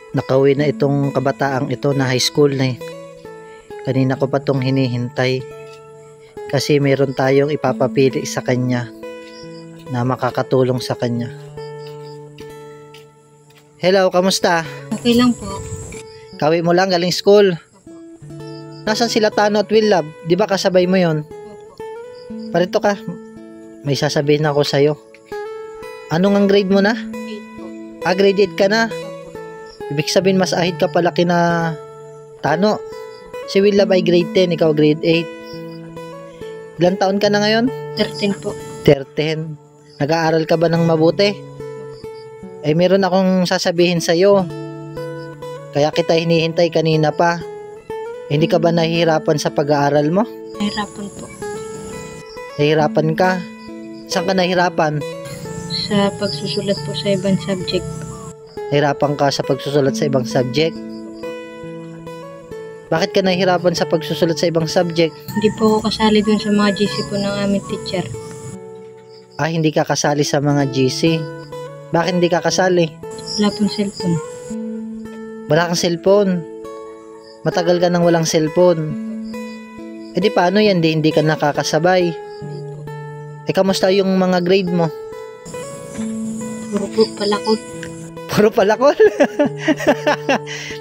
Nakauwi na itong kabataang ito na high school na kanina ko pa itong hinihintay kasi meron tayong ipapapili sa kanya na makakatulong sa kanya. Hello, kamusta? Okay lang po. Kawi mo lang galing school. Nasaan sila Tano at Will Love? Di ba kasabay mo yon? Parito ka. May sasabihin ako sa'yo. Anong ang grade mo na? 8 po. Grade 8 ka na. Ibig sabihin mas ahid ka pala kina Tano. Si Will Love ay grade 10, ikaw grade 8. Ilan taon ka na ngayon? 13 po. 13. Nag-aaral ka ba ng mabuti? Ay meron akong sasabihin sa'yo. Kaya kita hinihintay kanina pa. Hindi ka ba nahihirapan sa pag-aaral mo? Nahirapan po. Nahihirapan ka? Saan ka nahihirapan? Sa pagsusulat po sa ibang subject. Nahihirapan ka sa pagsusulat sa ibang subject? Bakit ka nahihirapan sa pagsusulat sa ibang subject? Hindi po ako kasali dun sa mga GC po ng aming teacher. Hindi ka kasali sa mga GC. Bakit hindi ka kasali? Wala pong cellphone. Wala kang cellphone. Matagal ka nang walang cellphone. Di paano yan? Hindi ka nakakasabay. Kamusta yung mga grade mo? Puro po palakot. Puro palakol?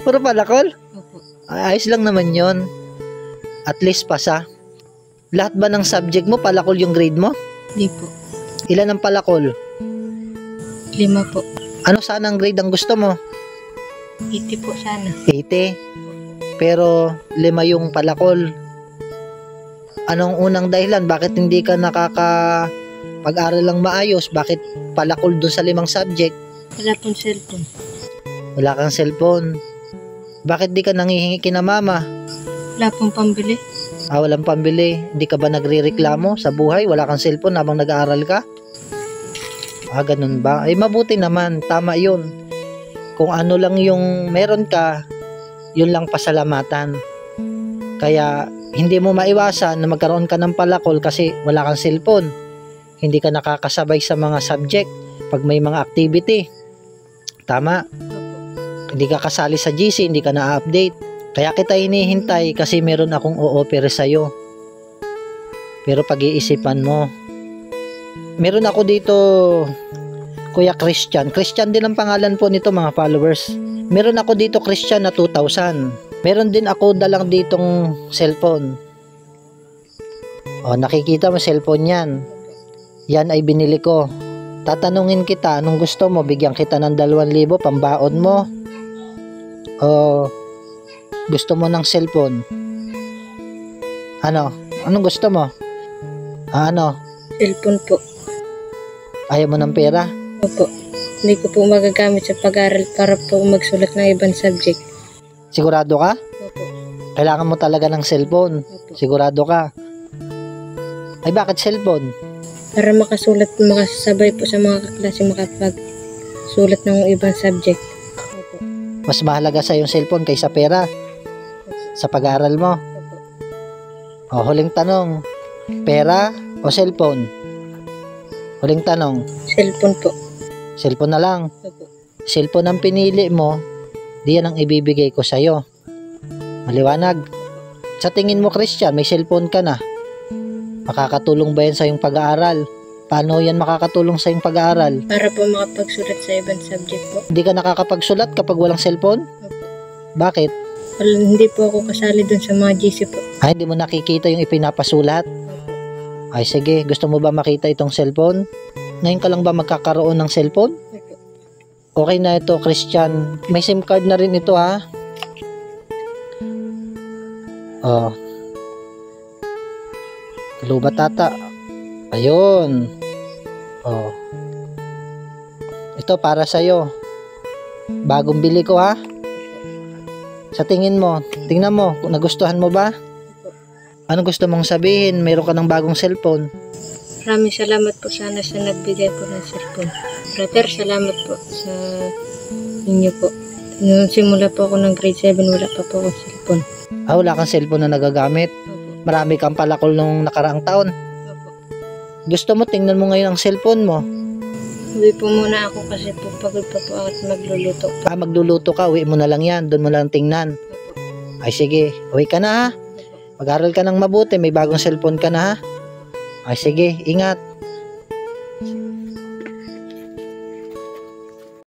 Puro palakol? Opo. Ayos lang naman yon. At least pasa. Lahat ba ng subject mo palakol yung grade mo? Hindi po. Ilan ang palakol? 5 po. Ano sana ang grade ang gusto mo? 80 po sana. 80. Pero 5 yung palakol. Anong unang dahilan? Bakit hindi ka pag-aral lang maayos? Bakit palakol dun sa 5 subject? Wala pong cellphone. Wala kang cellphone. Bakit di ka nangihingi kina mama? Wala pong pambili. Walang pambili. Hindi ka ba nagrereklamo sa buhay? Wala kang cellphone habang nag-aaral ka? Ganun ba? Mabuti naman. Tama yun. Kung ano lang yung meron ka, yun lang pasalamatan. Kaya hindi mo maiwasan na magkaroon ka ng palakol kasi wala kang cellphone. Hindi ka nakakasabay sa mga subject pag may mga activity. Tama? Hindi ka kasali sa GC, hindi ka na-update. Kaya kita hinihintay kasi meron akong o-offer sa'yo. Pero pag-iisipan mo. Meron ako dito, Kuya Christian. Christian din ang pangalan po nito mga followers. Meron ako dito Christian na 2,000. Meron din ako dalang ditong cellphone. Nakikita mo cellphone yan. Yan ay binili ko. Tatanungin kita, anong gusto mo? Bigyan kita ng 2,000 pambaon mo? O gusto mo ng cellphone? Anong gusto mo? Cellphone po. Ayaw mo ng pera? Opo. Hindi ko po magagamit sa pag-aaral para po magsulat ng ibang subject. Sigurado ka? Opo. Kailangan mo talaga ng cellphone? Opo. Sigurado ka? Bakit cellphone? Para makasabay po sa mga kaklase makapagsulat ng ibang subject. Opo. Mas mahalaga sa yung cellphone kaysa pera sa pag-aaral mo? Opo. Huling tanong. Pera o cellphone? Huling tanong. Cellphone po. Cellphone na lang. Opo. Cellphone ang pinili mo, diyan ang ibibigay ko sa'yo. Maliwanag. Sa tingin mo Christian, may cellphone ka na. Makakatulong ba yan sa iyong pag-aaral? Paano yan makakatulong sa iyong pag-aaral? Para po makapagsulat sa ibang subject po. Hindi ka nakakapagsulat kapag walang cellphone? Opo. Bakit? Hindi po ako kasali dun sa mga GC po. Hindi mo nakikita yung ipinapasulat? Opo. Sige, gusto mo ba makita itong cellphone? Ngayon ka lang ba magkakaroon ng cellphone? Opo. Okay na ito, Christian. May SIM card na rin ito, ha? Luba tata. Ayun. Ito para sa'yo. Bagong bili ko, ha? Sa tingin mo, tingnan mo, kung nagustuhan mo ba? Ano gusto mong sabihin? Meron ka ng bagong cellphone. Maraming salamat po sana sa nagbigay po ng cellphone. Brother, salamat po sa inyo po. Noong simula po ako ng grade 7, wala pa po akong cellphone. Wala kang cellphone na nagagamit? Opo. Marami kang palakol nung nakaraang taon. Opo. Gusto mo, tingnan mo ngayon ang cellphone mo. Uwi po muna ako kasi po pagod pa po ako at magluluto po. Magluluto ka, uwi mo na lang yan. Doon mo lang tingnan. Opo. Ay sige, uwi ka na ha. Opo. Mag-aral ka ng mabuti. May bagong cellphone ka na ha. Ay sige, ingat.